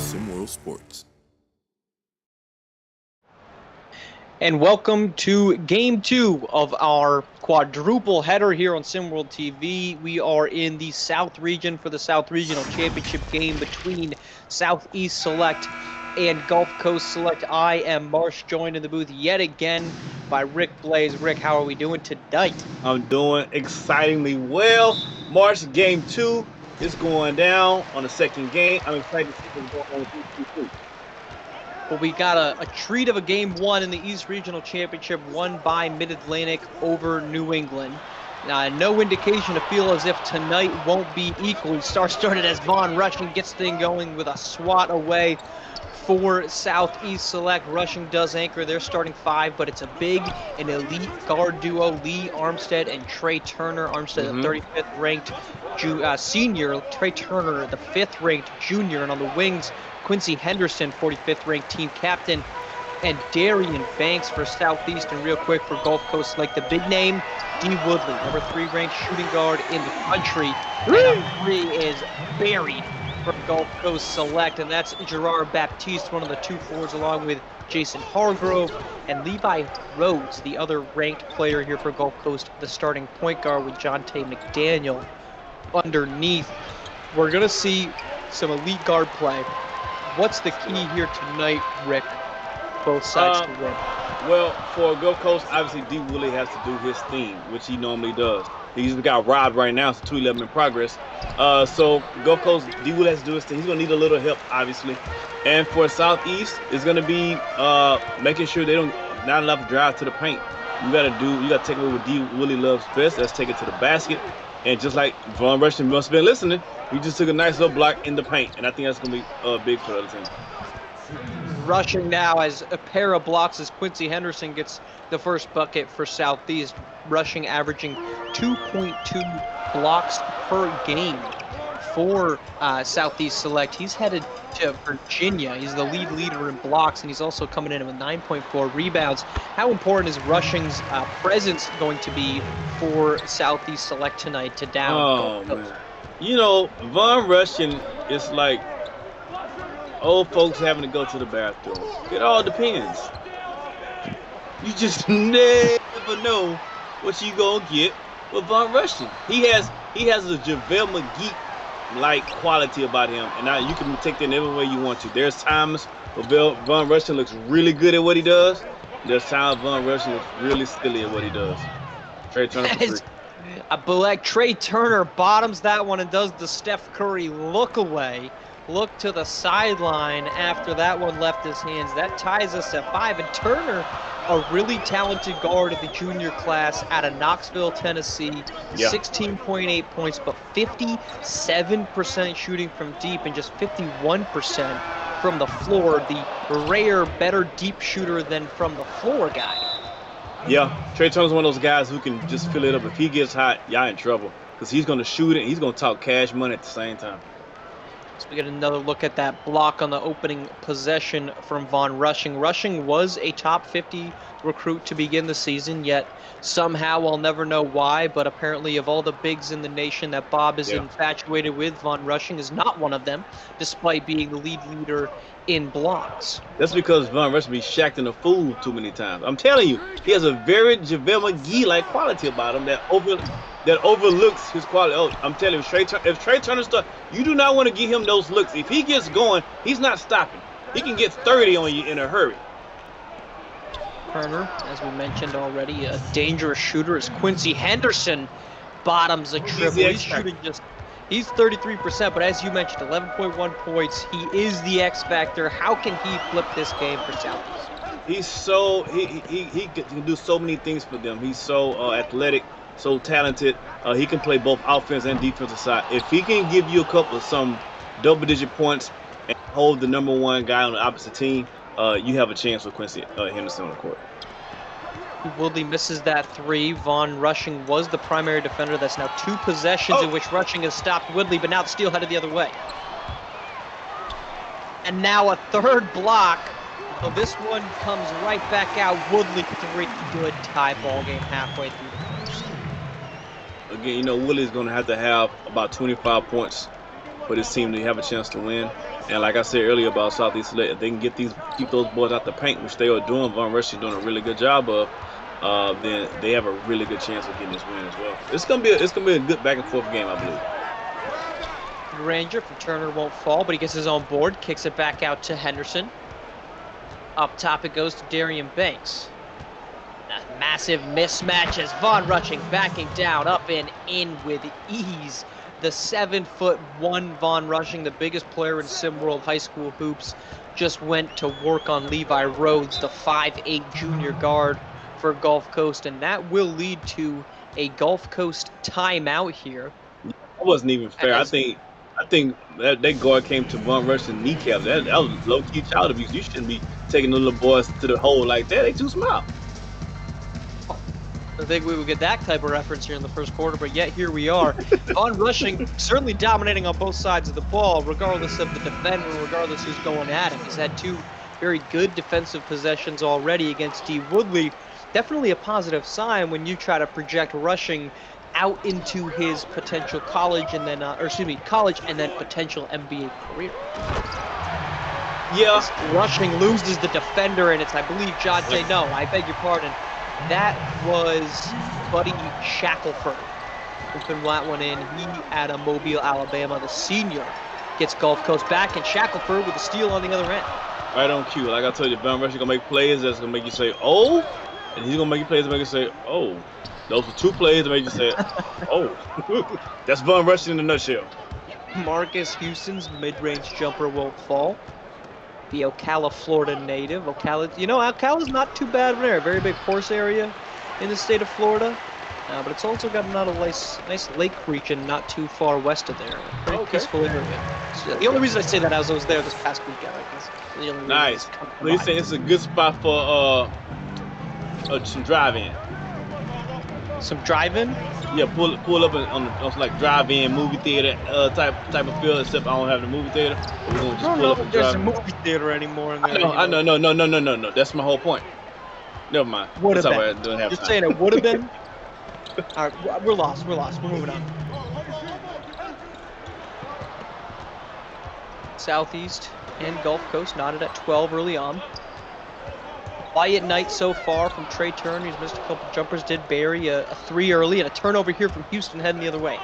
SimWorld Sports. And welcome to Game 2 of our quadruple header here on SimWorld TV. We are in the South region for the South Regional Championship game between Southeast Select and Gulf Coast Select. I am Marsh, joined in the booth yet again by Rick Blaze. Rick, how are we doing tonight? I'm doing excitingly well. March game 2 is going down on the second game. I'm excited to see what's going on with these two. Well, we got a treat of a Game 1 in the East Regional Championship won by Mid-Atlantic over New England. No indication to feel as if tonight won't be equal. Started as Von Rushing gets thing going with a swat away for Southeast Select. Rushing does anchor their starting five, but it's a big and elite guard duo, Lee Armstead and Trey Turner. Armstead, the 35th ranked senior, Trey Turner, the 5th ranked junior, and on the wings, Quincy Henderson, 45th ranked team captain, and Darian Banks for Southeast. And real quick for Gulf Coast Select, the big name, D. Woodley, number 3 ranked shooting guard in the country. And a 3 is buried for Gulf Coast Select, and that's Gerard Baptiste, one of the 2 forwards, along with Jason Hargrove and Levi Rhodes, the other ranked player here for Gulf Coast, the starting point guard with Jonte McDaniel underneath. We're going to see some elite guard play. What's the key here tonight, Rick? Both sides to win. Well, for Gulf Coast, obviously D. Woodley has to do his thing, which he normally does. He's got robbed right now, so 2-11 in progress. So Gulf Coast, D. Woodley has to do his thing. He's going to need a little help, obviously. And for Southeast, it's going to be making sure they don't not allow to drive to the paint. You got to take away what D. Woodley loves best. That's take it to the basket. And just like Von Rushing must have been listening, he just took a nice little block in the paint. And I think that's going to be big for the other team. Rushing now as a pair of blocks as Quincy Henderson gets the first bucket for Southeast. Rushing averaging 2.2 blocks per game for Southeast Select. He's headed to Virginia. He's the lead leader in blocks, and he's also coming in with 9.4 rebounds. How important is Rushing's presence going to be for Southeast Select tonight to down? Oh, man. You know, Von Rushing is like old folks having to go to the bathroom. It all depends. You just never know what you gonna get with Von Rushing. He has a JaVale McGee-like quality about him, and now you can take that in every way you want to. There's times where Von Rushing looks really good at what he does. There's times Von Rushing looks really silly at what he does. Trey Turner for 3. Like Trey Turner bottoms that one and does the Steph Curry look away. Look to the sideline after that one left his hands. That ties us at 5. And Turner, a really talented guard in the junior class out of Knoxville, Tennessee. 16.8 points, but 57% shooting from deep and just 51% from the floor. The rare, better deep shooter than from the floor guy. Yeah, Trey Turner's one of those guys who can just fill it up. If he gets hot, y'all in trouble. Because he's going to shoot it and he's going to talk cash money at the same time. So we get another look at that block on the opening possession from Von Rushing. Rushing was a top 50 recruit to begin the season, yet somehow I'll never know why, but apparently of all the bigs in the nation that Bob is infatuated with, Von Rushing is not one of them, despite being the lead leader in blocks. That's because Von Rushing be shacked in a fool too many times. I'm telling you, he has a very JaVale McGee-like quality about him that overlooks his quality. Oh, I'm telling you, if Trey Turner starts, you do not want to give him those looks. If he gets going, he's not stopping. He can get 30 on you in a hurry. Turner, as we mentioned already, a dangerous shooter as Quincy Henderson bottoms a triple. He's 33%, but as you mentioned, 11.1 points. He is the X factor. How can he flip this game for Southeast? He can do so many things for them. He's so athletic, so talented. He can play both offense and defensive side. If he can give you some double-digit points and hold the number 1 guy on the opposite team, you have a chance with Quincy Henderson on the court. Woodley misses that 3. Von Rushing was the primary defender. That's now 2 possessions in which Rushing has stopped Woodley, but now the steal headed the other way. And now a 3rd block. So this one comes right back out. Woodley 3, good tie ball game halfway through the first. Again, Woodley's going to have about 25 points for this team to have a chance to win. And like I said earlier about Southeast Select, if they can keep those boys out the paint, which they are doing, Von Rushing doing a really good job of, then they have a really good chance of getting this win as well. It's gonna be a good back and forth game, I believe. Ranger from Turner won't fall, but he gets his own board, kicks it back out to Henderson. Up top it goes to Darian Banks. A massive mismatch as Von Rushing backing down, up and in with ease. The 7'1" Von Rushing, the biggest player in SimWorld High School hoops, just went to work on Levi Rhodes, the 5'8" junior guard for Gulf Coast, and that will lead to a Gulf Coast timeout here. That wasn't even fair. I think that guard came to Von Rushing kneecap. That was low-key child abuse. You shouldn't be taking the little boys to the hole like that. They too small. I think we would get that type of reference here in the first quarter, but yet here we are. Von Rushing certainly dominating on both sides of the ball, regardless of the defender, regardless who's going at him. He's had two very good defensive possessions already against D. Woodley. Definitely a positive sign when you try to project Rushing out into his potential college and then, college and then potential NBA career. Yeah. Rushing loses the defender, and it's, I believe, Jante. No, I beg your pardon. That was Buddy Shackelford who put that one in. He out of Mobile, Alabama, the senior, gets Gulf Coast back, and Shackelford with a steal on the other end. Right on cue. Like I told you, Von Rushing gonna make plays that's gonna make you say, "Oh," and he's gonna make you plays that make you say, "Oh." Those were two plays that make you say, "Oh." That's Von Rushing in a nutshell. Marcus Houston's mid-range jumper won't fall. The Ocala, Florida native. Ocala's not too bad there. Very big horse area in the state of Florida. But it's also got another nice lake region not too far west of there. Pretty peaceful area. So the only reason I say that is I was there this past weekend, I guess. The only nice. So you saying it's a good spot for some drive-in? Some drive-in? Yeah, pull up on like drive-in movie theater type of feel. Except I don't have the movie theater. We're gonna just pull up and there's a movie theater anymore in there. I know. No. That's my whole point. Never mind. Would have been. Right. Don't have You're time. saying it would have been? All right, we're lost. We're moving on. Southeast and Gulf Coast knotted at 12 early on. Quiet night so far from Trey Turner. He's missed a couple jumpers. Did bury a three early, and a turnover here from Houston heading the other way.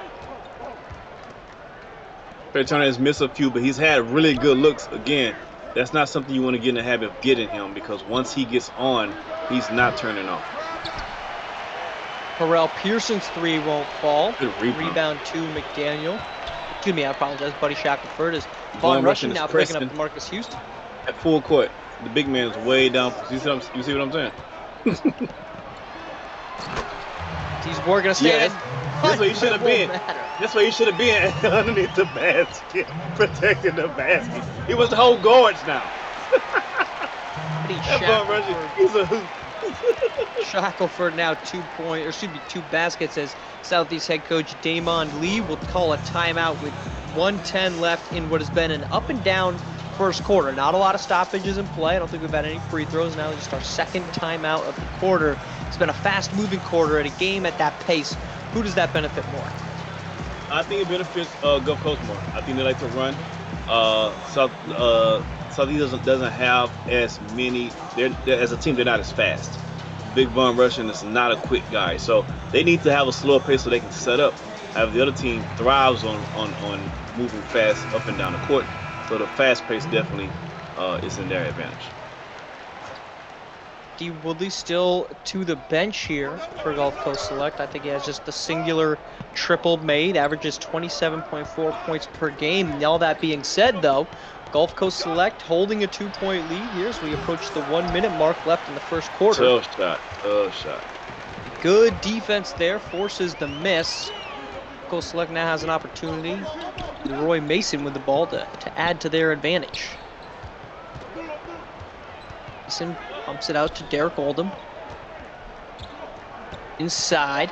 Trey Turner has missed a few, but he's had really good looks. Again, that's not something you want to get in the habit of getting him, because once he gets on, he's not turning off. Harrell Pearson's three won't fall. Good Rebound to McDaniel. Excuse me, I apologize. Buddy Shackelford is Von Rushing now picking up to Marcus Houston. At full court, the big man's way down. You see what I'm saying? He's working a stand. That's where he should have been. That's where he should have been underneath the basket, protecting the basket. He was the whole guards now. Shackelford now 2 baskets as Southeast head coach Damon Lee will call a timeout with 1:10 left in what has been an up and down first quarter. Not a lot of stoppages in play. I don't think we've had any free throws. Now just our second timeout of the quarter. It's been a fast-moving quarter at a game at that pace. Who does that benefit more? I think it benefits Gulf Coast more. I think they like to run. Southeast doesn't have as many. As a team, they're not as fast. Big Von Rushing is not a quick guy, so they need to have a slower pace so they can set up. However, the other team thrives on moving fast up and down the court, so the fast pace definitely is in their advantage. D. Woodley still to the bench here for Gulf Coast Select. I think he has just the singular triple made, averages 27.4 points per game. And all that being said, though, Gulf Coast Select holding a 2-point lead here as we approach the 1 minute mark left in the first quarter. Tough shot. Good defense there, forces the miss. Gulf Coast Select now has an opportunity. Leroy Mason with the ball to add to their advantage. Mason pumps it out to Derek Oldham. Inside.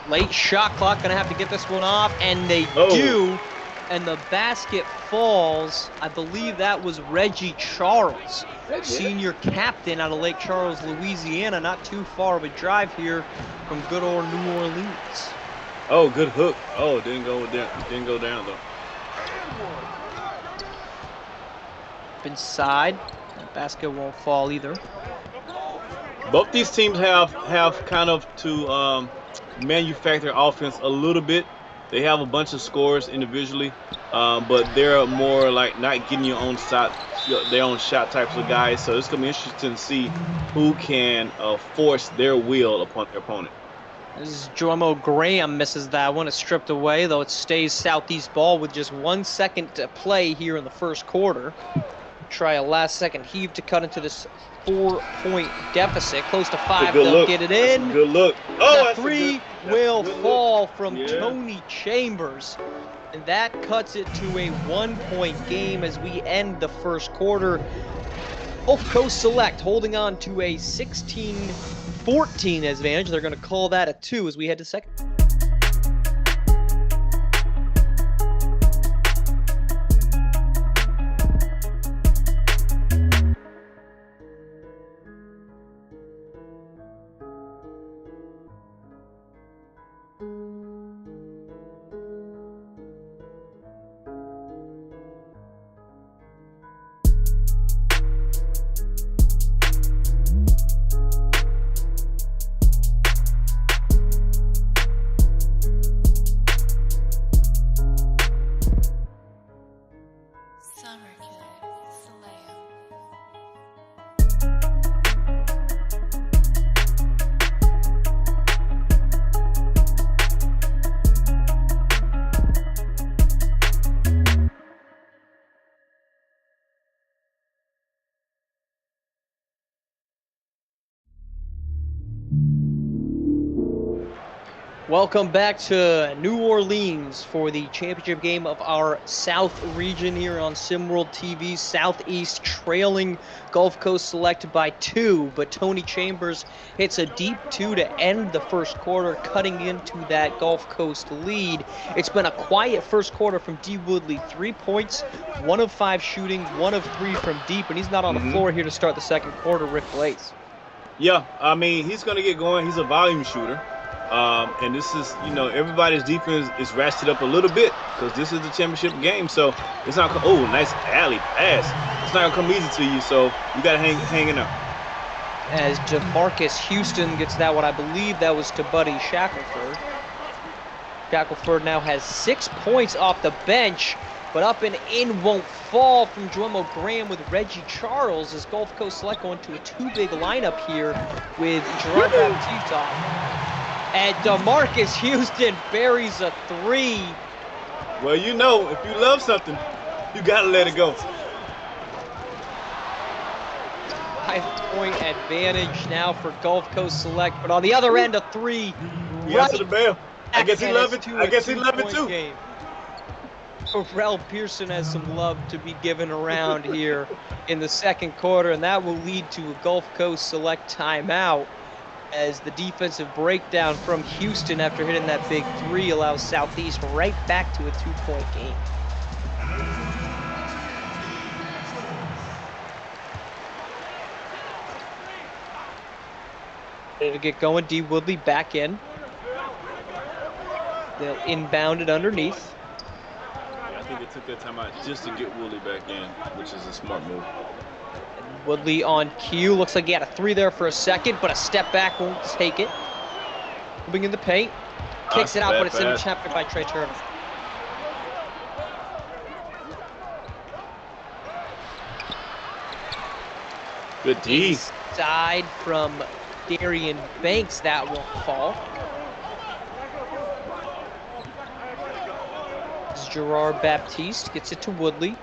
Late shot clock, gonna have to get this one off, and they do. And the basket falls. I believe that was Reggie Charles, senior captain out of Lake Charles, Louisiana. Not too far of a drive here from good old New Orleans. Oh, good hook. Oh, didn't go down. Didn't go down though. Inside. Basket won't fall either. Both these teams have kind of to manufacture offense a little bit. They have a bunch of scores individually, but they're more like not getting their own shot types of guys. So it's gonna be interesting to see who can force their will upon their opponent. This is Jomo Graham misses that one. It's stripped away, though it stays Southeast ball with just 1 second to play here in the first quarter. Try a last-second heave to cut into this 4-point deficit. Close to 5, they'll look. get it in. That's a good look. Oh, The three will fall from Yeah. Tony Chambers. And that cuts it to a 1-point game as we end the first quarter. Gulf Coast Select holding on to a 16-14 advantage. They're going to call that a 2 as we head to second. Welcome back to New Orleans for the championship game of our South region here on SimWorld TV. Southeast trailing Gulf Coast Select by 2, but Tony Chambers hits a deep 2 to end the first quarter, cutting into that Gulf Coast lead. It's been a quiet first quarter from D. Woodley. 3 points, 1 of 5 shooting, 1 of 3 from deep, and he's not on the floor here to start the second quarter, Rick Blaze. Yeah, I mean, he's going to get going. He's a volume shooter. And this is, everybody's defense is ratcheted up a little bit because this is the championship game. So it's not, nice alley pass. It's not going to come easy to you. So you got to hang in there. As DeMarcus Houston gets that one, I believe that was to Buddy Shackelford. Shackelford now has 6 points off the bench, but up and in won't fall from Jomo Graham with Reggie Charles as Gulf Coast Select going to a 2-big lineup here with Gerard Baptiste off. And DeMarcus Houston buries a 3. Well, if you love something, you got to let it go. 5-point advantage now for Gulf Coast Select, but on the other end, a 3. Yeah, to the bell. I guess he loved it. I guess he loved it too. Game. Pharrell Pearson has some love to be given around here in the second quarter, and that will lead to a Gulf Coast Select timeout as the defensive breakdown from Houston after hitting that big 3 allows Southeast right back to a 2-point game. Ready to get going, D. Woodley back in. They'll inbound it underneath. Yeah, I think they took that timeout just to get Woodley back in, which is a smart move. Woodley on cue. Looks like he had a 3 there for a second, but a step back won't take it. Moving in the paint. Kicks it out, but it's intercepted by Trey Turner. Good D. Side from Darian Banks. That won't fall. This is Gerard Baptiste. Gets it to Woodley.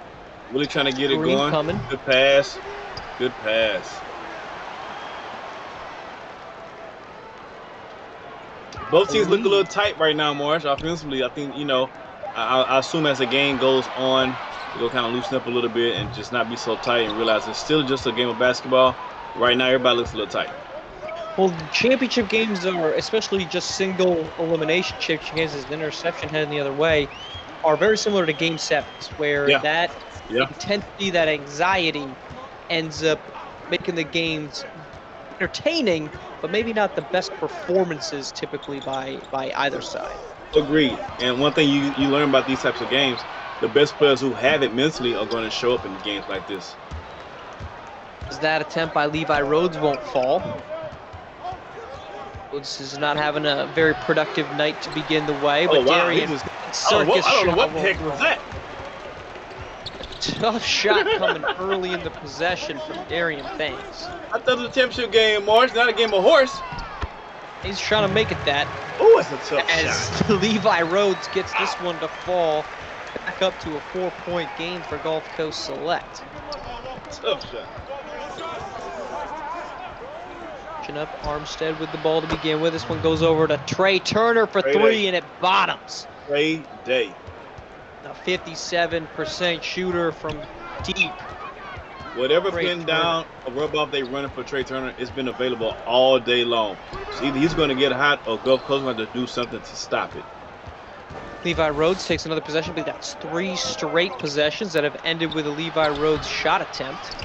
Woodley trying to get it Green going. Coming. Good pass. Good pass. Both teams look a little tight right now, Marsh. Offensively, I think, I assume as the game goes on, they'll kind of loosen up a little bit and just not be so tight and realize it's still just a game of basketball. Right now, everybody looks a little tight. Well, championship games are, especially just single elimination championship games as an interception heading the other way, are very similar to Game 7s, where that intensity, that anxiety ends up making the games entertaining, but maybe not the best performances typically by either side. Agreed. And one thing you learn about these types of games, the best players who have it mentally are going to show up in games like this. As that attempt by Levi Rhodes won't fall. Rhodes is not having a very productive night to begin the way, but Darian circus I don't know shot what the heck was that. Tough shot coming early in the possession from Darian Banks. I thought it was a championship game, March, not a game of horse. He's trying to make it that. Oh, it's a tough shot. As Levi Rhodes gets this one to fall back up to a 4-point game for Gulf Coast Select. Tough shot. Up Armstead with the ball to begin with. This one goes over to Trey Turner for three, and it bottoms. Trey Day. A 57% shooter from deep. Whatever pin down or rub off they running for Trey Turner, it's been available all day long. So either he's going to get hot or Gulf Coast going to do something to stop it. Levi Rhodes takes another possession, but that's 3 straight possessions that have ended with a Levi Rhodes shot attempt.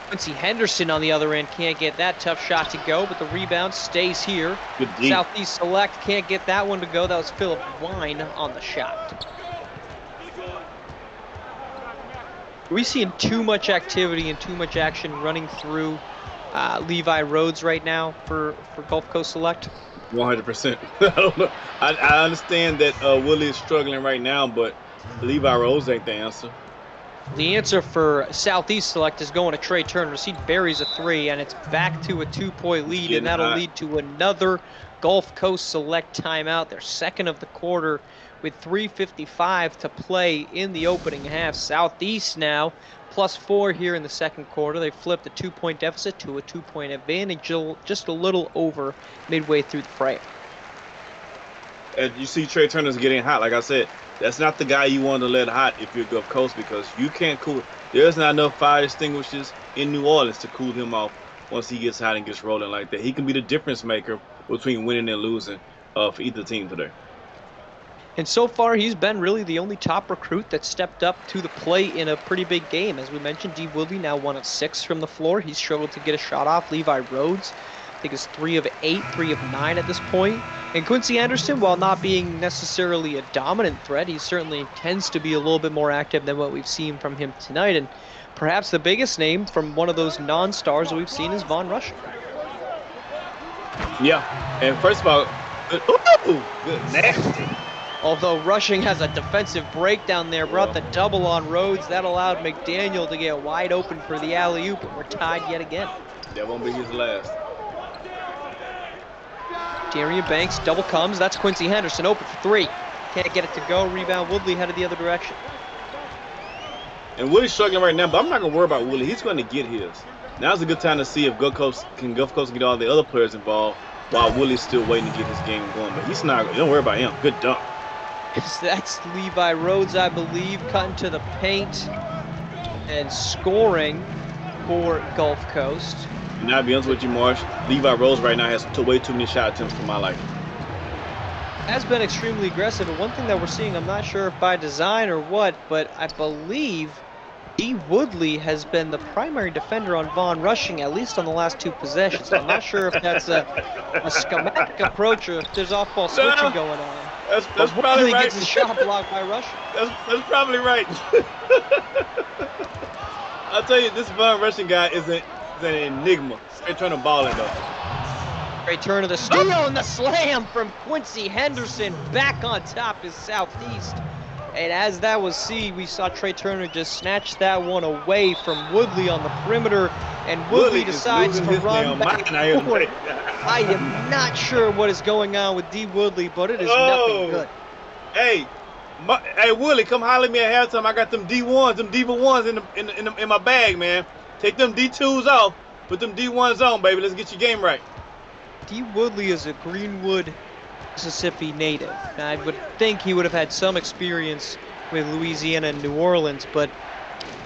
Quincy Henderson on the other end can't get that tough shot to go, but the rebound stays here. Good deep. Southeast Select can't get that one to go. That was Philip Wine on the shot. Are we seeing too much activity and too much action running through Levi Rhodes right now for Gulf Coast Select? 100%. I don't know. I understand that Willie is struggling right now, but Levi Rhodes ain't the answer. The answer for Southeast Select is going to Trey Turner. He buries a 3, and it's back to a 2-point lead, and that'll lead to another Gulf Coast Select timeout, their second of the quarter, with 3:55 to play in the opening half. Southeast now +4 here in the second quarter. They flipped a 2-point deficit to a 2-point advantage, just a little over midway through the frame. And you see Trey Turner's getting hot, like I said. That's not the guy you want to let hot if you're Gulf Coast, because you can't cool. There's not enough fire extinguishers in New Orleans to cool him off once he gets hot and gets rolling like that. He can be the difference maker between winning and losing for either team today. And so far, he's been really the only top recruit that stepped up to the plate in a pretty big game. As we mentioned, D. Woodley now 1 of 6 from the floor. He's struggled to get a shot off. Levi Rhodes, I think, is 3 of 8, 3 of 9 at this point. And Quincy Anderson, while not being necessarily a dominant threat, he certainly tends to be a little bit more active than what we've seen from him tonight. And perhaps the biggest name from one of those non-stars that we've seen is Von Rushing. Yeah, and first of all, good nasty. Although Rushing has a defensive breakdown there, brought the double on Rhodes. That allowed McDaniel to get wide open for the alley-oop, and we're tied yet again. That won't be his last. Darian Banks double comes. That's Quincy Henderson open for 3. Can't get it to go. Rebound. Woodley headed the other direction. And Woodley's struggling right now, but I'm not going to worry about Woodley. He's going to get his. Now's a good time to see if Gulf Coast can get all the other players involved while Woodley's still waiting to get his game going. But he's not. Don't worry about him. Good dunk. That's Levi Rhodes, I believe, cutting to the paint and scoring for Gulf Coast. And I'll be honest with you, Marsh, Levi Rhodes right now has way too many shot attempts for my liking. Has been extremely aggressive, and one thing that we're seeing, I'm not sure if by design or what, but I believe D. Woodley has been the primary defender on Von Rushing, at least on the last 2 possessions. So I'm not sure if that's a schematic approach or if there's off-ball switching going on. That's probably right. Gets his shot blocked by Rushing. That's probably right. I'll tell you, this Von Rushing guy is an enigma. Straight trying to ball it, though. Great turn of the steal and the slam from Quincy Henderson. Back on top is Southeast. And as that was seen, we saw Trey Turner just snatch that one away from Woodley on the perimeter. And Woodley decides to run back forward. I am not sure what is going on with D. Woodley, but it is nothing good. Hey, Woodley, come holler at me at halftime. I got them D1s, them Diva 1s in my bag, man. Take them D2s off, put them D1s on, baby. Let's get your game right. D. Woodley is a Greenwood, Mississippi native. Now, I would think he would have had some experience with Louisiana and New Orleans, but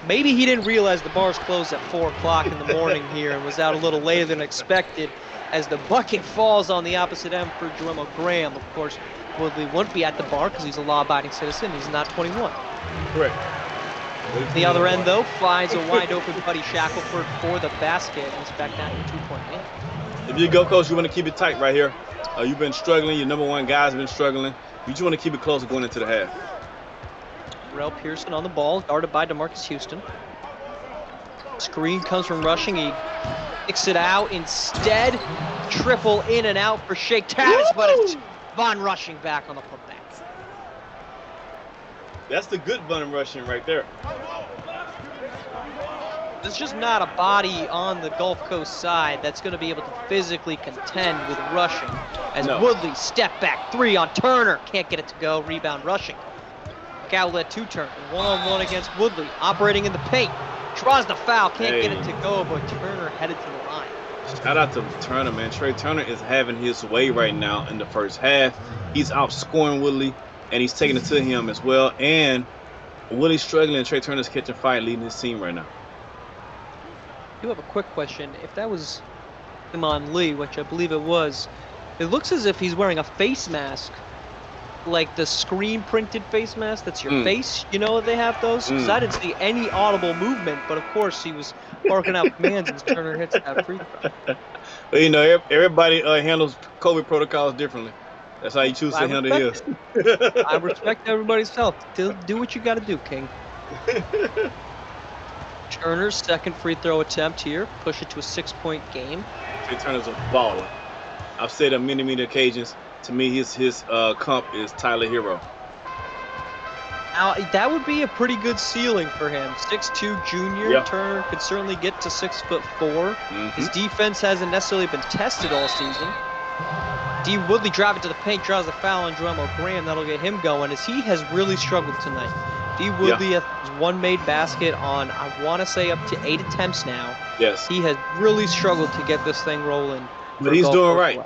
maybe he didn't realize the bars closed at 4 o'clock in the morning here and was out a little later than expected as the bucket falls on the opposite end for Joel Graham. Of course, Woodley wouldn't be at the bar because he's a law-abiding citizen. He's not 21. Correct. The other end, though, finds a wide-open Buddy Shackelford for the basket, and it's back down to a 2-point game. If you go coach, you want to keep it tight right here. You've been struggling. Your number one guy's been struggling. You just want to keep it close going into the half. Rel Pearson on the ball, guarded by DeMarcus Houston. Screen comes from Rushing. He kicks it out instead. Triple in and out for Shake Tavis, but it's Von Rushing back on the putback. That's the good Von Rushing right there. There's just not a body on the Gulf Coast side that's going to be able to physically contend with Rushing. As Woodley step back three on Turner. Can't get it to go. Rebound Rushing. Outlet to Turner. One-on-one against Woodley. Operating in the paint. Draws the foul. Can't get it to go, but Turner headed to the line. Shout out to Turner, man. Trey Turner is having his way right now in the first half. He's outscoring Woodley, and he's taking it to him as well. And Woodley's struggling, and Trey Turner's catching fire, leading his team right now. I do have a quick question. If that was Imon Lee, which I believe it was, it looks as if he's wearing a face mask, like the screen printed face mask that's your face. You know they have those? Because I didn't see any audible movement, but of course he was barking out commands as Turner hits that free throw. Well, you know, everybody handles COVID protocols differently. That's how you choose to handle his. I respect everybody's health. Do what you got to do, King. Turner's second free throw attempt here. Push it to a 6-point game. Trey Turner's a baller. I've said on many, many occasions, to me, his comp is Tyler Hero. Now, that would be a pretty good ceiling for him. 6'2" junior. Yep. Turner could certainly get to 6'4". His defense hasn't necessarily been tested all season. D. Woodley driving to the paint, draws the foul on Jerome Graham. That'll get him going, as he has really struggled tonight. D. Woodley has one made basket on, I want to say, up to 8 attempts now. Yes. He has really struggled to get this thing rolling. But he's doing right.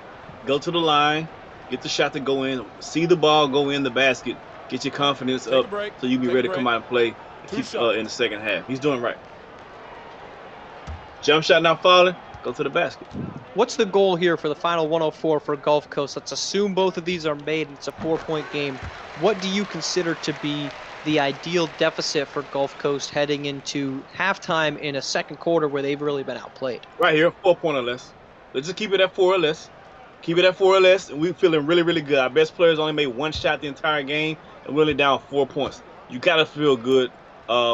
Go to the line, get the shot to go in, see the ball go in the basket, get your confidence up so you be ready to come out and play and keep in the second half. He's doing right. Jump shot not falling, go to the basket. What's the goal here for the final 104 for Gulf Coast? Let's assume both of these are made and it's a 4-point game. What do you consider to be the ideal deficit for Gulf Coast heading into halftime in a second quarter where they've really been outplayed? Right here, 4 point or less. Let's just keep it at 4 or less. Keep it at 4 or less, and we're feeling really, really good. Our best players only made one shot the entire game, and we're only down 4 points. You got to feel good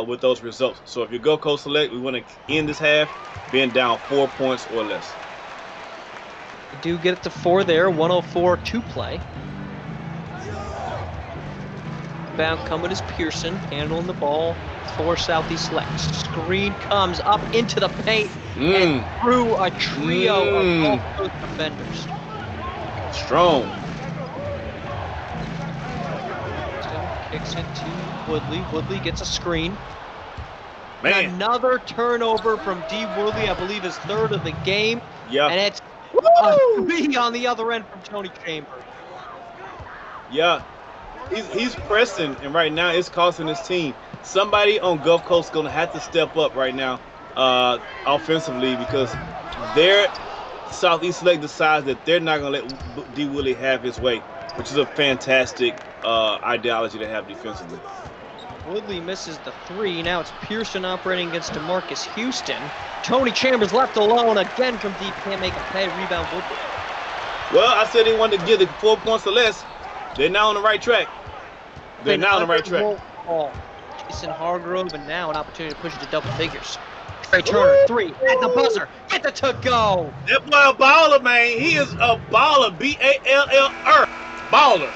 with those results. So if you go Coast Select, we want to end this half being down 4 points or less. We do get it to 4 there, 104 to play. Bound coming is Pearson, handling the ball for Southeast Select. Screen comes up into the paint and through a trio of Gulf Coast defenders. Strong. Kicks it to Woodley. Woodley gets a screen. Man. Another turnover from D. Woodley, I believe his third of the game. Yeah. And it's a three on the other end from Tony Chambers. Yeah. He's pressing, and right now it's costing his team. Somebody on Gulf Coast is going to have to step up right now offensively, because their Southeast Select decides that they're not going to let D. Woodley have his way, which is a fantastic ideology to have defensively. Woodley misses the three. Now it's Pearson operating against DeMarcus Houston. Tony Chambers left alone again from deep. Can't make a pay. Rebound Woodley. Well, I said they wanted to give the 4 points or less. They're now on the right track. They're now on the right track. Jason Hargrove, and now an opportunity to push it to double figures. Trey Turner, three at the buzzer. Get the to go. That boy a baller, man. He is a baller. B-A-L-L-R. Baller.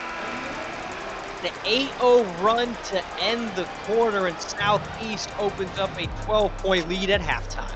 The 8-0 run to end the quarter, and Southeast opens up a 12-point lead at halftime.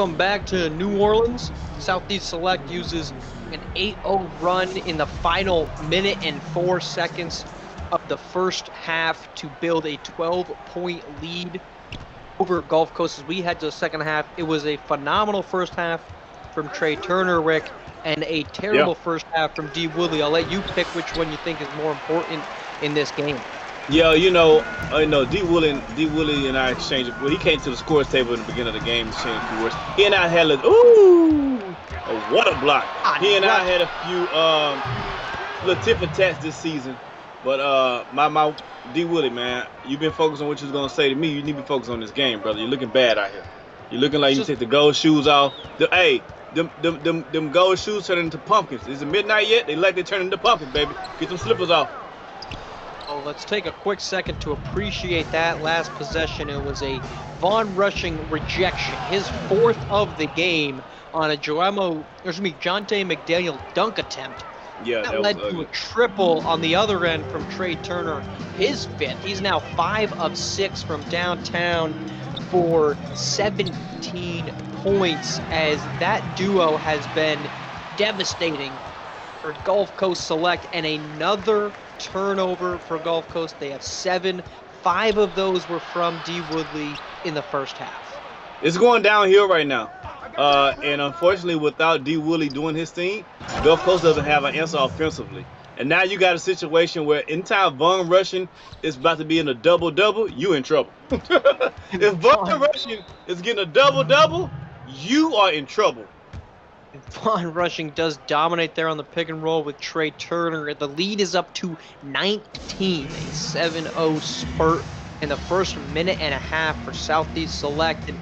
welcome back to New Orleans. Southeast Select uses an 8-0 run in the final minute and 4 seconds of the first half to build a 12-point lead over Gulf Coast. As we head to the second half, it was a phenomenal first half from Trey Turner, Rick, and a terrible first half from D. Woodley. I'll let you pick which one you think is more important in this game. Yeah, D. Woodley and I exchanged. Well, he came to the scores table in the beginning of the game, exchanged a few words. He and I had what a block! He and I had a few little tit for tats this season, but my D. Woodley, man, you've been focused on what you was gonna say to me. You need to be focused on this game, brother. You're looking bad out here. You're looking like you take the gold shoes off. Them gold shoes turn into pumpkins. Is it midnight yet? They like they turn into pumpkins, baby. Get them slippers off. Oh, let's take a quick second to appreciate that last possession. It was a Vaughn Rushing rejection, his 4th of the game on a Jonte McDaniel dunk attempt. Yeah, that led to a triple on the other end from Trey Turner, his 5th. He's now 5 of 6 from downtown for 17 points, as that duo has been devastating for Gulf Coast Select, and another turnover for Gulf Coast. They have 7. 5 of those were from D. Woodley in the first half. It's going downhill right now. And unfortunately, without D. Woodley doing his thing, Gulf Coast doesn't have an answer offensively. And now you got a situation where anytime Vaughn Rushing is about to be in a double-double, you in trouble. If Vaughn Rushing is getting a double-double, you are in trouble. Vaughn Rushing does dominate there on the pick and roll with Trey Turner. The lead is up to 19, a 7-0 spurt in the first minute and a half for Southeast Select. And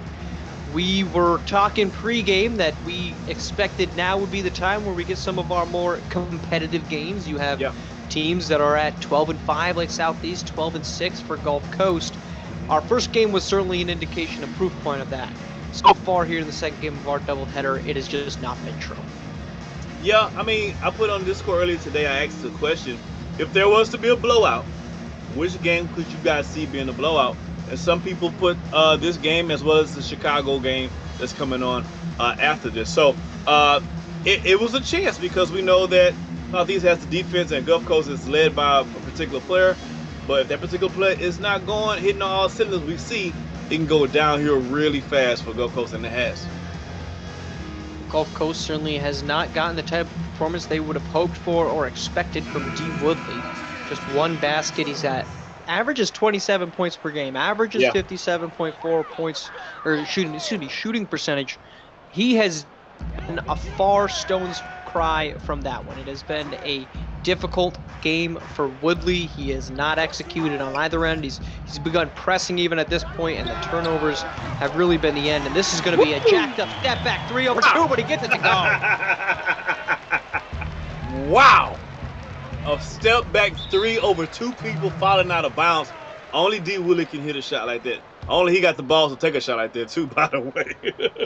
we were talking pregame that we expected now would be the time where we get some of our more competitive games. You have teams that are at 12-5 like Southeast, 12-6 for Gulf Coast. Our first game was certainly an indication, a proof point of that. So far here in the second game of our doubleheader, it has just not been true. Yeah, I mean, I put on Discord earlier today, I asked the question, if there was to be a blowout, which game could you guys see being a blowout? And some people put this game as well as the Chicago game that's coming on after this. So it was a chance, because we know that Southeast has the defense and Gulf Coast is led by a particular player. But if that particular player is not hitting on all cylinders, we see it can go downhill really fast for Gulf Coast, and it has. Gulf Coast certainly has not gotten the type of performance they would have hoped for or expected from D. Woodley. Just 1 basket. He's at averages 27 points per game, averages 57.4 points, or shooting percentage. He has been a far stone's cry from that one. It has been a difficult game for Woodley. He has not executed on either end. He's begun pressing even at this point, and the turnovers have really been the end. And this is going to be a jacked up step back 3 over 2, but he gets it to go. Wow. A step back 3 over 2 people falling out of bounds. Only D. Woodley can hit a shot like that. Only he got the balls to take a shot like that too, by the way.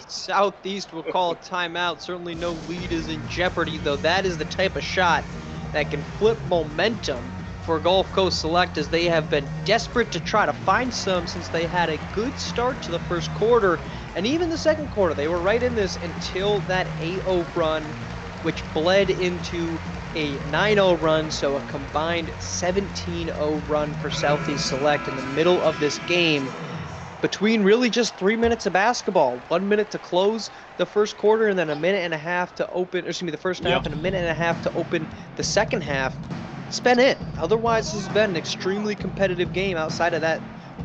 Southeast will call a timeout. Certainly no lead is in jeopardy, though. That is the type of shot that can flip momentum for Gulf Coast Select, as they have been desperate to try to find some since they had a good start to the first quarter. And even the second quarter, they were right in this until that 8-0 run, which bled into a 9-0 run, so a combined 17-0 run for Southeast Select in the middle of this game, between really just 3 minutes of basketball. 1 minute to close the first quarter, and then a minute and a half to open, the first half, and a minute and a half to open the second half. It's been it. Otherwise, this has been an extremely competitive game outside of that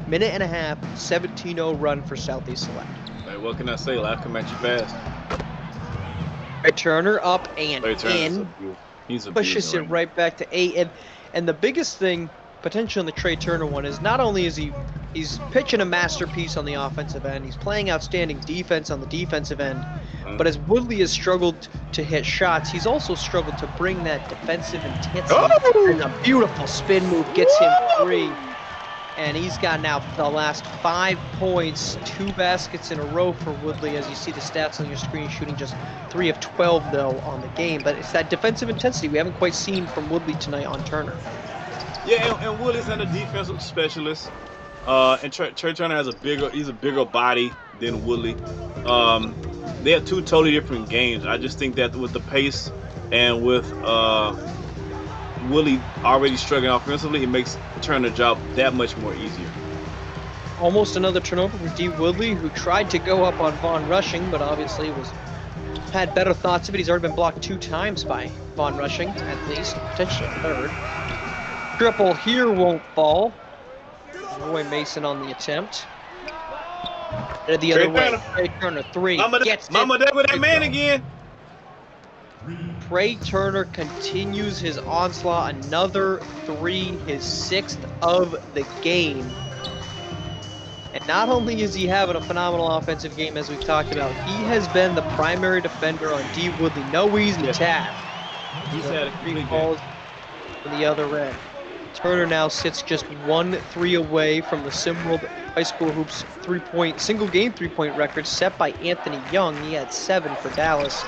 minute and a half, 17-0 run for Southeast Select. Hey, what can I say? Life come at you fast. Trey Turner up and in. He's a pushes it right back to 8. And the biggest thing potential in the Trey Turner one is not only is he's pitching a masterpiece on the offensive end, he's playing outstanding defense on the defensive end, but as Woodley has struggled to hit shots, he's also struggled to bring that defensive intensity. And a beautiful spin move gets him 3. And he's got now the last 5 points, 2 baskets in a row for Woodley, as you see the stats on your screen, shooting just 3 of 12, though, on the game. But it's that defensive intensity we haven't quite seen from Woodley tonight on Turner. Yeah, and Woodley's not a defensive specialist. And Trey Turner has a bigger body than Woodley. they have two totally different games. I just think that with the pace and with Willie already struggling offensively, it makes Turner's job that much more easier. Almost another turnover for D. Woodley, who tried to go up on Von Rushing, but obviously had better thoughts of it. He's already been blocked 2 times by Von Rushing, at least, potentially a third. Triple here won't fall. Roy Mason on the attempt. The other way, Trey Turner, 3. Mama there with that man again. Trey Turner continues his onslaught, another 3, his 6th of the game. And not only is he having a phenomenal offensive game, as we've talked about, he has been the primary defender on D. Woodley. No easy task. He's had a 3 balls on the other end. Turner now sits just 1-3 away from the SimWorld High School Hoops single-game three-point record set by Anthony Young. He had 7 for Dallas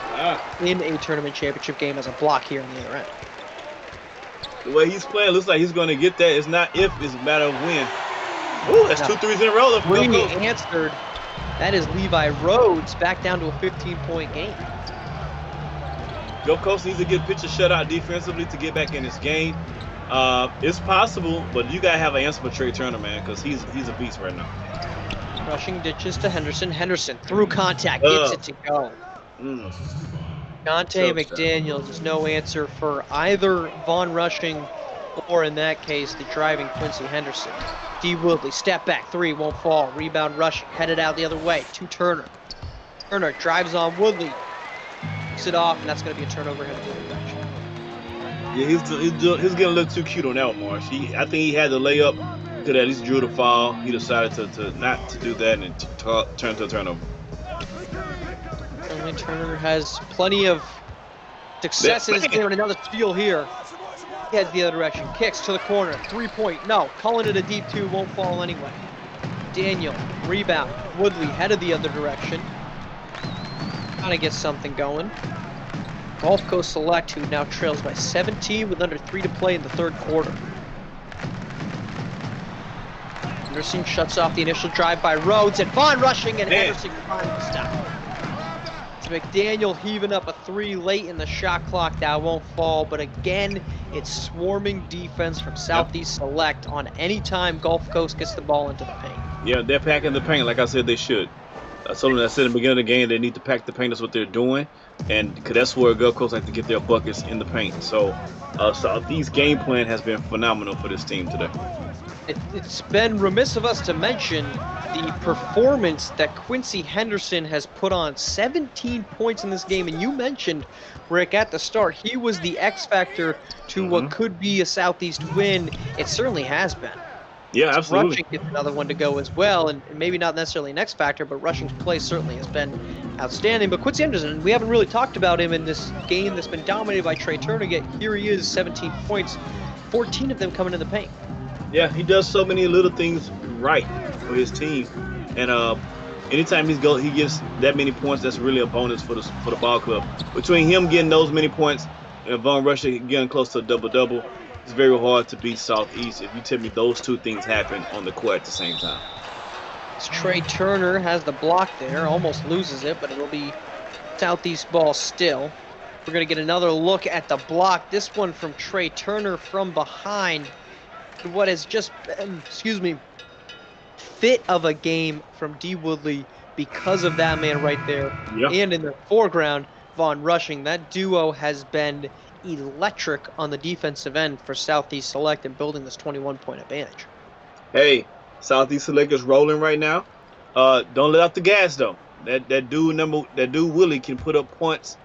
in a tournament championship game as a block here on the other end. The way he's playing, looks like he's going to get that. It's not if, it's a matter of when. Ooh, that's 2 threes in a row. Three answered. That is Levi Rhodes back down to a 15-point game. Gulf Coast needs to get pitcher shut out defensively to get back in this game. It's possible, but you gotta have an answer for Trey Turner, man, because he's a beast right now. Rushing ditches to Henderson. Henderson through contact gets it to go. Dante McDaniels is no answer for either Von Rushing or, in that case, the driving Quincy Henderson. D. Woodley, step back, 3, won't fall. Rebound Rushing, headed out the other way to Turner. Turner drives on Woodley, picks it off, and that's going to be a turnover headed the other direction. Yeah, he's getting a little too cute on that one, Marsh. I think he had the layup, could at least drew the foul. He decided to not to do that and turn to a turnover. Certainly Turner has plenty of success in his game, and another steal here. He heads the other direction, kicks to the corner, 3-point, no, calling it a deep 2, won't fall anyway. Daniel, rebound, Woodley headed the other direction. Trying to get something going. Gulf Coast Select, who now trails by 17 with under 3 to play in the 3rd quarter. Henderson shuts off the initial drive by Rhodes, and Von Rushing, and Henderson finally stopped. McDaniel heaving up a 3 late in the shot clock. That won't fall, but again, it's swarming defense from Southeast Select on any time Gulf Coast gets the ball into the paint. Yeah, they're packing the paint like I said they should. I told them I said in the beginning of the game they need to pack the paint. That's what they're doing, and because that's where Gulf Coast like to get their buckets in the paint. So Southeast game plan has been phenomenal for this team today. It's been remiss of us to mention the performance that Quincy Henderson has put on. 17 points in this game, and you mentioned, Rick, at the start, he was the X factor to what could be a Southeast win. It certainly has been. Yeah, absolutely. Rushing gets another one to go as well, and maybe not necessarily an X factor, but Rushing's play certainly has been outstanding. But Quincy Henderson, we haven't really talked about him in this game that's been dominated by Trey Turner, yet here he is, 17 points, 14 of them coming in the paint. Yeah, he does so many little things right for his team, and anytime he gets that many points, that's really a bonus for the ball club. Between him getting those many points and Von Rushing getting close to a double-double, it's very hard to beat Southeast if you tell me those two things happen on the court at the same time. Trey Turner has the block there, almost loses it, but it'll be Southeast ball still. We're going to get another look at the block. This one from Trey Turner from behind. What has just been, fit of a game from D. Woodley because of that man right there. Yep. And in the foreground, Von Rushing. That duo has been electric on the defensive end for Southeast Select and building this 21-point advantage. Hey, Southeast Select is rolling right now. Don't let out the gas though. That dude Willie can put up points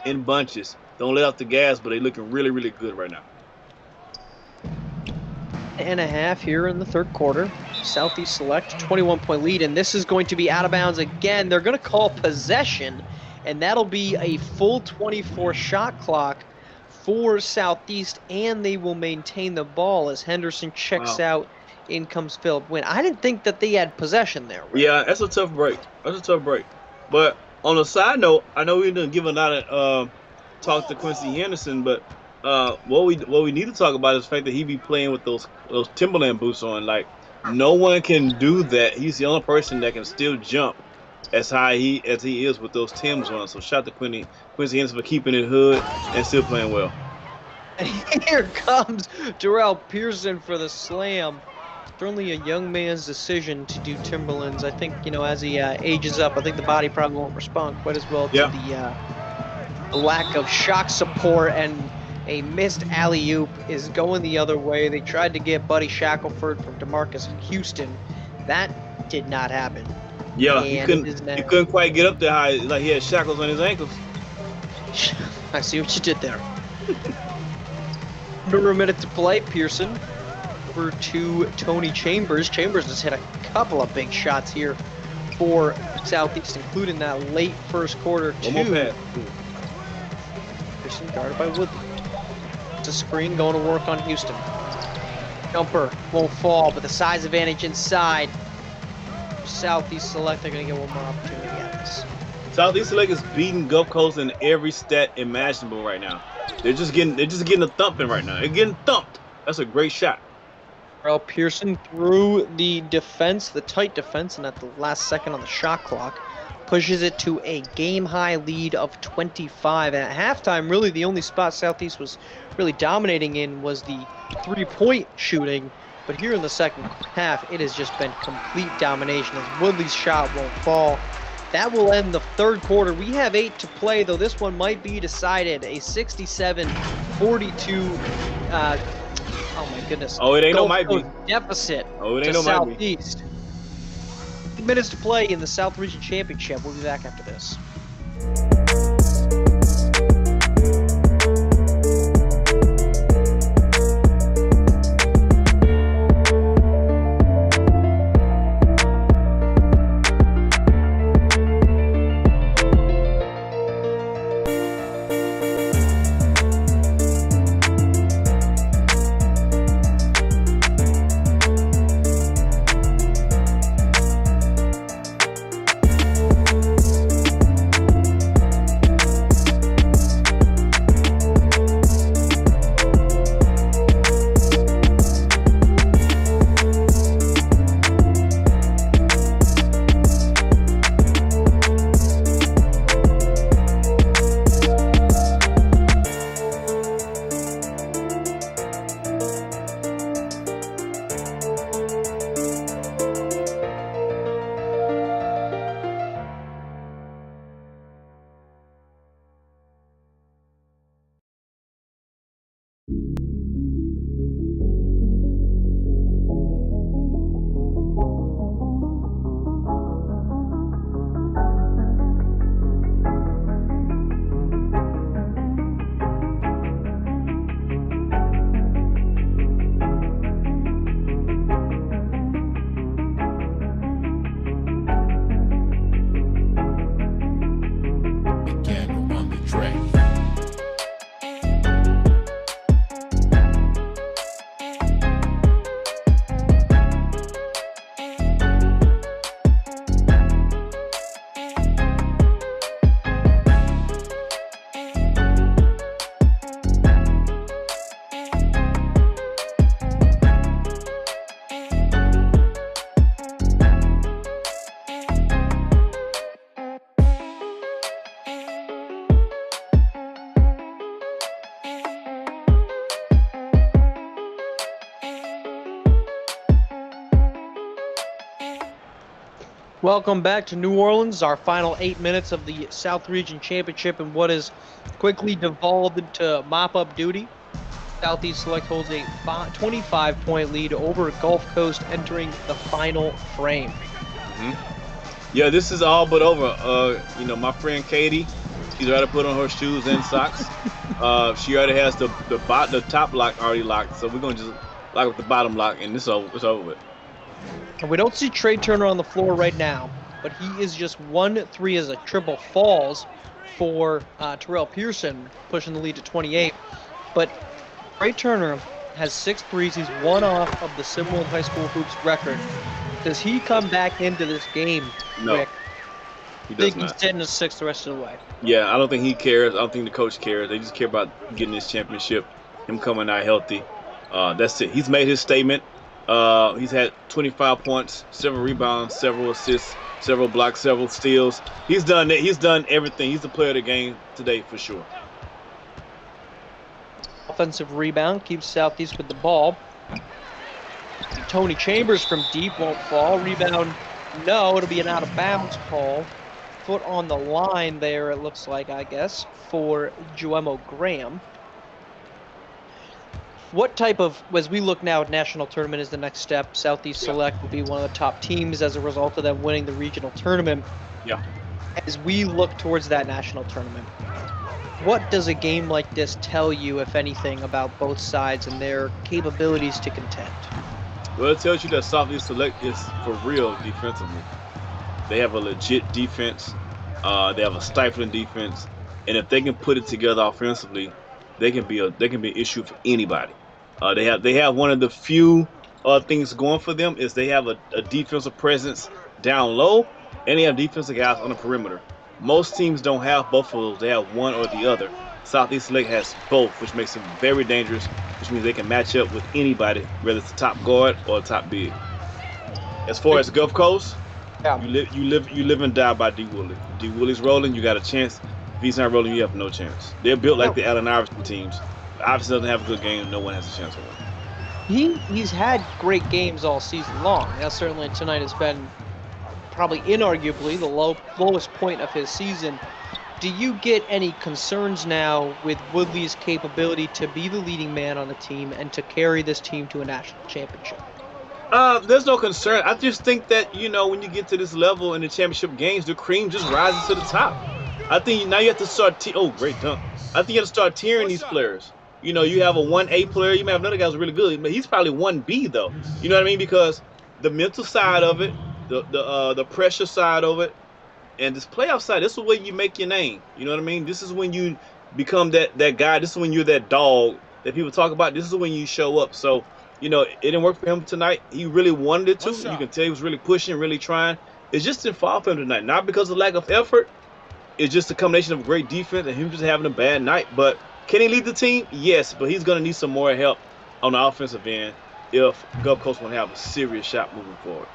in bunches. Don't let out the gas, but they're looking really, really good right now. And a half here in the 3rd quarter. Southeast Select, 21-point lead, and this is going to be out of bounds again. They're going to call possession, and that'll be a full 24 shot clock for Southeast, and they will maintain the ball as Henderson checks out. In comes Philip Wynn. I didn't think that they had possession there. Right? Yeah, that's a tough break. But on a side note, I know we didn't give a lot of talk to Quincy Henderson, but what we need to talk about is the fact that he be playing with those Timberland boots on. Like, no one can do that. He's the only person that can still jump as high as he is with those Timbs on. So shout out to Quincy Henderson for keeping it hood and still playing well. And here comes Terrell Pearson for the slam. Certainly a young man's decision to do Timberlands. I think, as he ages up, I think the body probably won't respond quite as well to the lack of shock support, and a missed alley-oop is going the other way. They tried to get Buddy Shackelford from DeMarcus Houston. That did not happen. Yeah, he couldn't quite get up there high. Like he had shackles on his ankles. I see what you did there. Under a minute to play. Pearson over to Tony Chambers. Chambers has hit a couple of big shots here for Southeast, including that late first quarter. One more pass. Pearson guarded by Woodley. It's a screen going to work on Houston. Jumper won't fall, but the size advantage inside. Southeast Select are going to get one more opportunity at this. Southeast Select is beating Gulf Coast in every stat imaginable right now. They're just getting a thumping right now. They're getting thumped. That's a great shot. Terrell Pearson through the defense, the tight defense, and at the last second on the shot clock, pushes it to a game-high lead of 25. And at halftime, really the only spot Southeast was really dominating in was the three-point shooting. But here in the second half, it has just been complete domination as Woodley's shot won't fall. That will end the third quarter. We have 8 to play, though this one might be decided. A 67-42, oh my goodness. Oh, it ain't no might be. Deficit to Southeast. 8 minutes to play in the South Region Championship. We'll be back after this. Welcome back to New Orleans, our final 8 minutes of the South Region Championship and what is quickly devolved into mop-up duty. Southeast Select holds a 25-point lead over Gulf Coast entering the final frame. Yeah, this is all but over. My friend Katie, she's already put on her shoes and socks. She already has the top lock already locked, so we're going to just lock up the bottom lock, and it's over with. And we don't see Trey Turner on the floor right now, but he is just 1-3 as a triple falls for Terrell Pearson, pushing the lead to 28. But Trey Turner has 6 threes. He's one off of the SimWorld High School Hoops record. Does he come back into this game quick? He does not. He's sitting at 6 the rest of the way. Yeah, I don't think he cares. I don't think the coach cares. They just care about getting this championship, him coming out healthy. That's it. He's made his statement. He's had 25 points, several rebounds, several assists several blocks, several steals. He's done that. He's done everything. He's the player of the game today for sure. Offensive rebound keeps Southeast with the ball. Tony Chambers from deep won't fall. Rebound, no, it'll be an out of bounds call. Foot on the line there, it looks like, I guess, for Joemo Graham. What type of, as we look now at national tournament is the next step, Southeast Select will be one of the top teams as a result of them winning the regional tournament. Yeah. As we look towards that national tournament, what does a game like this tell you, if anything, about both sides and their capabilities to contend? Well, it tells you that Southeast Select is for real defensively. They have a legit defense. They have a stifling defense, and if they can put it together offensively, they can be an issue for anybody. They have one of the few things going for them is they have a defensive presence down low, and they have defensive guys on the perimeter. Most teams don't have both of those. They have one or the other. Southeast Select has both, which makes them very dangerous, which means they can match up with anybody, whether it's a top guard or a top big. As far as Gulf Coast, you live and die by D. Woolley. D. Woolley's rolling, you got a chance. If he's not rolling, you have no chance. They're built like the Allen Iverson teams. Iverson doesn't have a good game, no one has a chance to win. He's had great games all season long. Now, certainly tonight has been probably inarguably the lowest point of his season. Do you get any concerns now with Woodley's capability to be the leading man on the team and to carry this team to a national championship? There's no concern. I just think that, when you get to this level in the championship games, the cream just rises to the top. I think now you have to start great dunk. I think you have to start tiering these players. You have a 1A player, you may have another guy who's really good, but he's probably 1B though. You know what I mean? Because the mental side of it, the pressure side of it, and this playoff side, this is where you make your name. You know what I mean? This is when you become that guy. This is when you're that dog that people talk about. This is when you show up. So, it didn't work for him tonight. He really wanted it to. You can tell he was really pushing, really trying. It just didn't fall for him tonight. Not because of lack of effort. It's just a combination of great defense and him just having a bad night. But can he lead the team? Yes, but he's going to need some more help on the offensive end if Gulf Coast want to have a serious shot moving forward.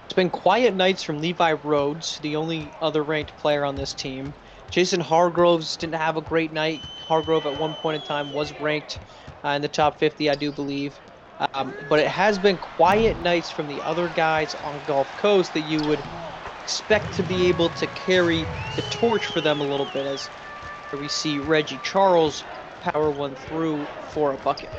It's been quiet nights from Levi Rhodes, the only other ranked player on this team. Jason Hargroves didn't have a great night. Hargrove at one point in time was ranked in the top 50, I do believe. But it has been quiet nights from the other guys on Gulf Coast that you would expect to be able to carry the torch for them a little bit, as we see Reggie Charles power one through for a bucket.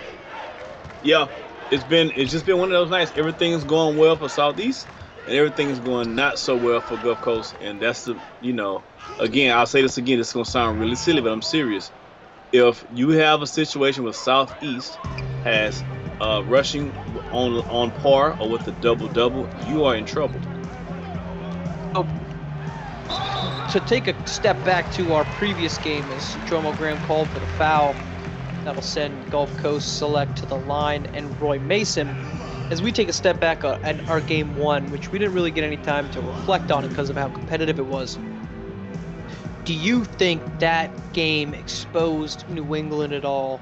Yeah, it's just been one of those nights. Everything's going well for Southeast, and everything is going not so well for Gulf Coast. And that's again, I'll say this again, it's going to sound really silly, but I'm serious. If you have a situation where Southeast has rushing on par or with a double-double, you are in trouble. To take a step back to our previous game, as Jomo Graham called for the foul, that'll send Gulf Coast Select to the line, and Roy Mason. As we take a step back at our game one, which we didn't really get any time to reflect on it because of how competitive it was, do you think that game exposed New England at all?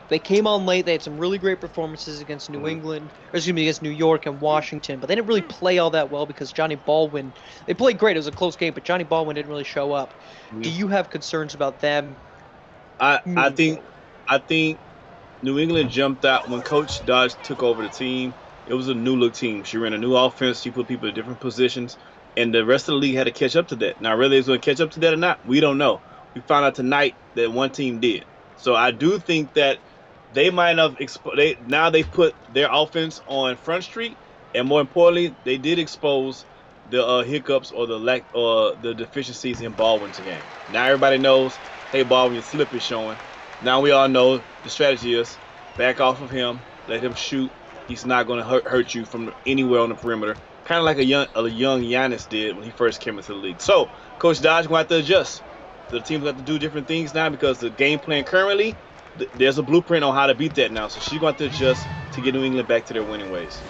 They came on late. They had some really great performances against against New York and Washington, but they didn't really play all that well because Johnny Baldwin, they played great. It was a close game, but Johnny Baldwin didn't really show up. Do you have concerns about them? I think New England jumped out when Coach Dodge took over the team. It was a new look team. She ran a new offense. She put people in different positions, and the rest of the league had to catch up to that. Now, whether it's going to catch up to that or not, we don't know. We found out tonight that one team did. So I do think that they might have now they've put their offense on Front Street, and more importantly, they did expose the hiccups or the lack or the deficiencies in Baldwin's game. Now everybody knows, hey, Baldwin, your slip is showing. Now we all know the strategy is back off of him, let him shoot. He's not going to hurt you from anywhere on the perimeter, kind of like a young Giannis did when he first came into the league. So Coach Dodge going to have to adjust. The team's got to do different things now because the game plan currently, there's a blueprint on how to beat that now. So she's going to have to adjust to get New England back to their winning ways.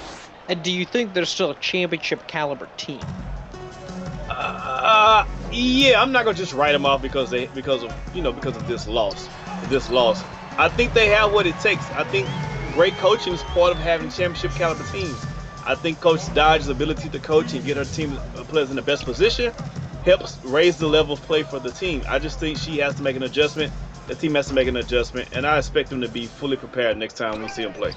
And do you think they're still a championship caliber team? Yeah, I'm not gonna just write them off because of this loss. I think they have what it takes. I think great coaching is part of having championship caliber teams. I think Coach Dodge's ability to coach and get her team players in the best position helps raise the level of play for the team. I just think she has to make an adjustment. The team has to make an adjustment, and I expect them to be fully prepared next time we see them play.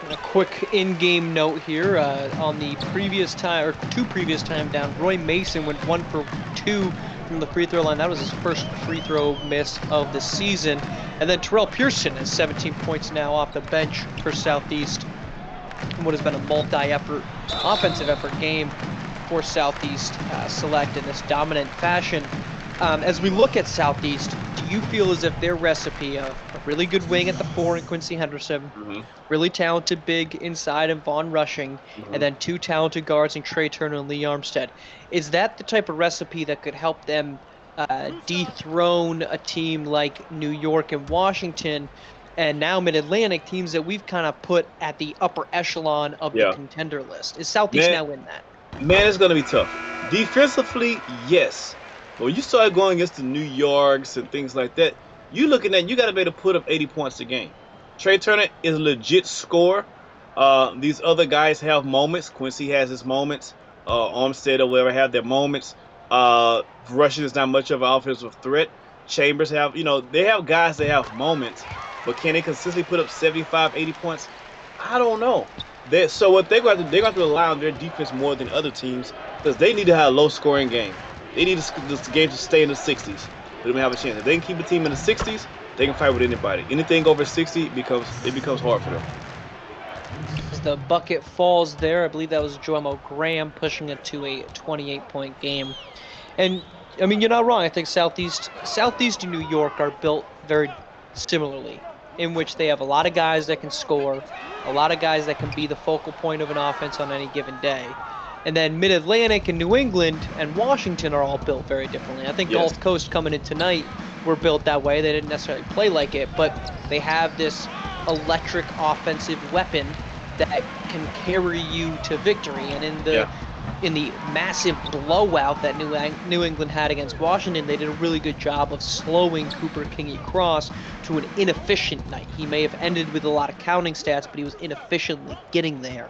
A quick in-game note here. On the previous time, or two previous time down, Roy Mason went 1 for 2 from the free throw line. That was his first free throw miss of the season. And then Terrell Pearson has 17 points now off the bench for Southeast. What has been a multi-effort, offensive effort game for Southeast Select in this dominant fashion. As we look at Southeast, do you feel as if their recipe of a really good wing at the 4 in Quincy Henderson, really talented big inside and Vaughn Rushing, and then 2 talented guards in Trey Turner and Lee Armstead, is that the type of recipe that could help them dethrone a team like New York and Washington, and now Mid-Atlantic, teams that we've kind of put at the upper echelon of the contender list? Is Southeast now in that? Man, it's going to be tough. Defensively, yes. But when you start going against the New Yorks and things like that, you looking at, you got to be able to put up 80 points a game. Trey Turner is a legit scorer. These other guys have moments. Quincy has his moments. Armstead or whatever have their moments. Rushing is not much of an offensive threat. Chambers have, they have guys that have moments, but can they consistently put up 75, 80 points? I don't know. So what they're going to do, they're going to rely on their defense more than other teams because they need to have a low-scoring game. They need this game to stay in the 60s. They don't have a chance. If they can keep a team in the 60s, they can fight with anybody. Anything over 60 becomes hard for them. As the bucket falls there, I believe that was Joemo Graham pushing it to a 28-point game. And I mean, you're not wrong. I think Southeast and New York are built very similarly, in which they have a lot of guys that can score, a lot of guys that can be the focal point of an offense on any given day. And then Mid-Atlantic and New England and Washington are all built very differently. I think Gulf Coast coming in tonight were built that way. They didn't necessarily play like it, but they have this electric offensive weapon that can carry you to victory. And in the massive blowout that New England had against Washington, they did a really good job of slowing Cooper Kingy-Cross to an inefficient night. He may have ended with a lot of counting stats, but he was inefficiently getting there.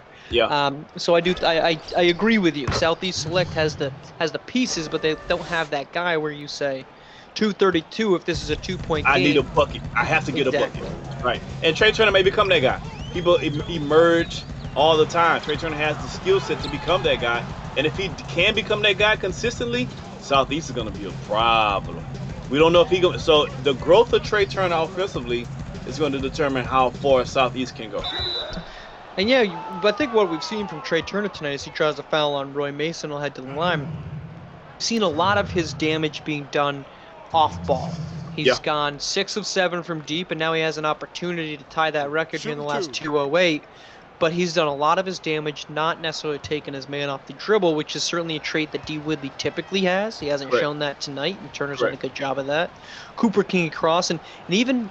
So I agree with you. Southeast Select has the pieces, but they don't have that guy where you say 232 if this is a 2-point game. I need a bucket. I have to get a bucket. Right. And Trey Turner may become that guy. People emerge all the time. Trey Turner has the skill set to become that guy. And if he can become that guy consistently, Southeast is going to be a problem. We don't know if he goes. So the growth of Trey Turner offensively is going to determine how far Southeast can go. And but I think what we've seen from Trey Turner tonight is he tries to foul on Roy Mason will head to the line. We've seen a lot of his damage being done off ball. He's gone 6 of 7 from deep, and now he has an opportunity to tie that record here in the last 2:08. But he's done a lot of his damage, not necessarily taking his man off the dribble, which is certainly a trait that D. Woodley typically has. He hasn't shown that tonight, and Turner's done a good job of that. Cooper Kingy-Cross, and even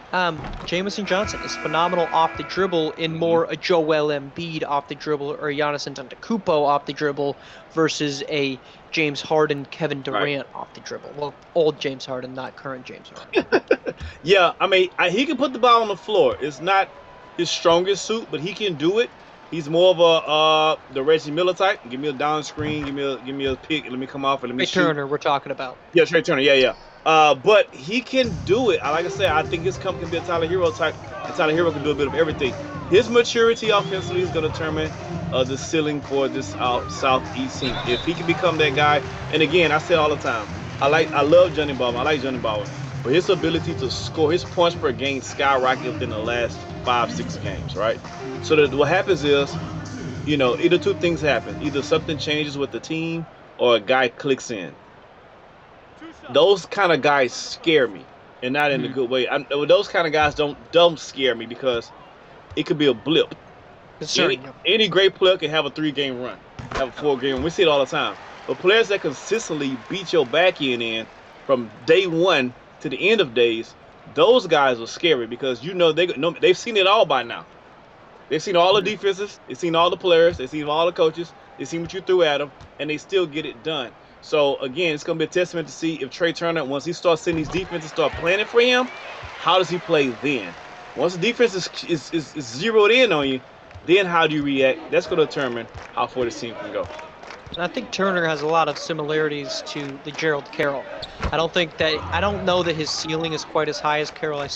Jamison Johnson is phenomenal off the dribble in more a Joel Embiid off the dribble or Giannis Antetokounmpo off the dribble versus a James Harden, Kevin Durant off the dribble. Well, old James Harden, not current James Harden. I mean, he can put the ball on the floor. It's not his strongest suit, but he can do it. He's more of the Reggie Miller type. Give me a down screen, give me a pick, and let me come off and let me shoot. Trey Turner, we're talking about. Yeah, Trey Turner, but he can do it. Like I said, I think his come can be a Tyler Hero type, and Tyler Hero can do a bit of everything. His maturity offensively is going to determine the ceiling for this Southeast team. If he can become that guy, and again, I say all the time, I love Johnny Baldwin. I like Johnny Baldwin, but his ability to score, his points per game skyrocketed within the last 5-6 games, right? So that what happens is, either two things happen. Either something changes with the team or a guy clicks in. Those kind of guys scare me, and not in a good way. Those kind of guys don't scare me because it could be a blip. Any great player can have a 3-game run, have a 4-game run. We see it all the time. But players that consistently beat your back in from day one to the end of days, those guys are scary because they've seen it all by now. They've seen all the defenses, they've seen all the players, they've seen all the coaches, they've seen what you threw at them, and they still get it done. So again, it's going to be a testament to see if Trey Turner, once he starts seeing these defenses start planning for him, how does he play then? Once the defense is zeroed in on you, Then how do you react? That's going to determine how far this team can go. And I think Turner has a lot of similarities to the Gerald Carroll. I don't know that his ceiling is quite as high as Carroll.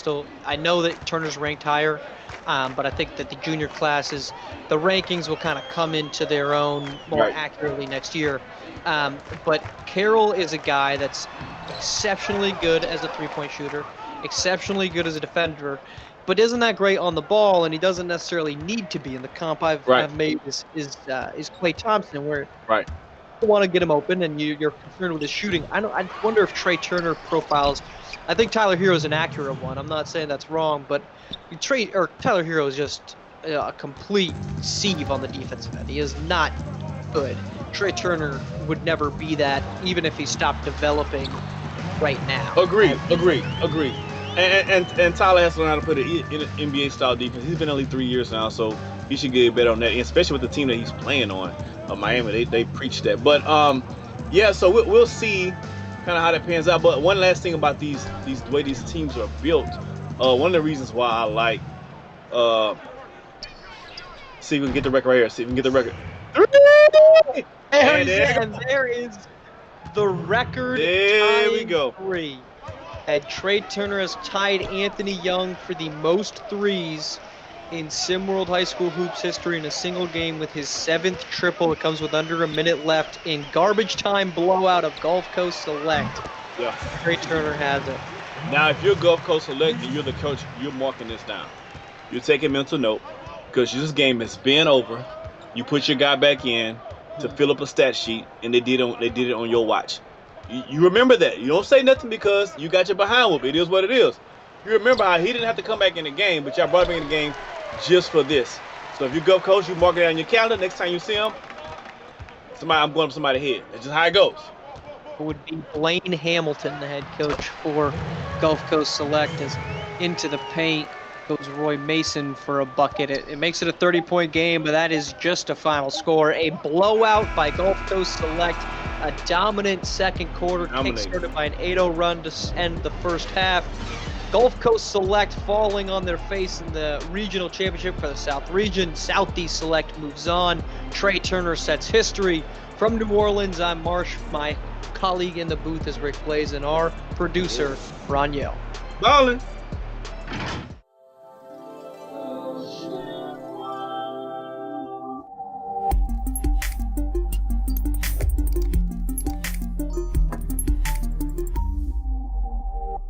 I know that Turner's ranked higher, but I think that the junior classes, the rankings will kind of come into their own more accurately next year. But Carroll is a guy that's exceptionally good as a three-point shooter, exceptionally good as a defender, but isn't that great on the ball, and he doesn't necessarily need to be. In the comp I've made is Klay Thompson, where you want to get him open, and you're concerned with his shooting. I wonder if Trey Turner profiles. I think Tyler Hero is an accurate one. I'm not saying that's wrong, but Tyler Hero is just a complete sieve on the defensive end. He is not good. Trey Turner would never be that, even if he stopped developing right now. Agreed. And Tyler has to learn how to put it in an NBA style defense. He's been only 3 years now, so he should get better on that, and especially with the team that he's playing on. Miami, they preach that. But so we'll see kind of how that pans out. But one last thing about the way these teams are built. One of the reasons why I like see if we can get the record right here. See if we can get the record. And there is the record. There we go. 3. And Trey Turner has tied Anthony Young for the most threes in SimWorld High School Hoops history in a single game with his 7th triple. It comes with under a minute left in garbage time blowout of Gulf Coast Select. Yeah. Trey Turner has it. Now, if you're Gulf Coast Select and you're the coach, you're marking this down. You're taking mental note because this game has been over. You put your guy back in to fill up a stat sheet, and they did it on your watch. You remember that. You don't say nothing because you got your behind whoop. It is what it is. You remember how he didn't have to come back in the game, but y'all brought him in the game just for this. So if you go coach, you mark it on your calendar. Next time you see him, I'm going up somebody's head. That's just how it goes. It would be Blaine Hamilton, the head coach for Gulf Coast Select, as into the paint goes Roy Mason for a bucket. It makes it a 30-point game, but that is just a final score. A blowout by Gulf Coast Select. A dominant second quarter, kick-started by an 8-0 run to end the first half. Gulf Coast Select falling on their face in the regional championship for the South Region. Southeast Select moves on. Trey Turner sets history. From New Orleans, I'm Marsh. My colleague in the booth is Rick Blaze, and our producer, Ron Yale. Ballin'.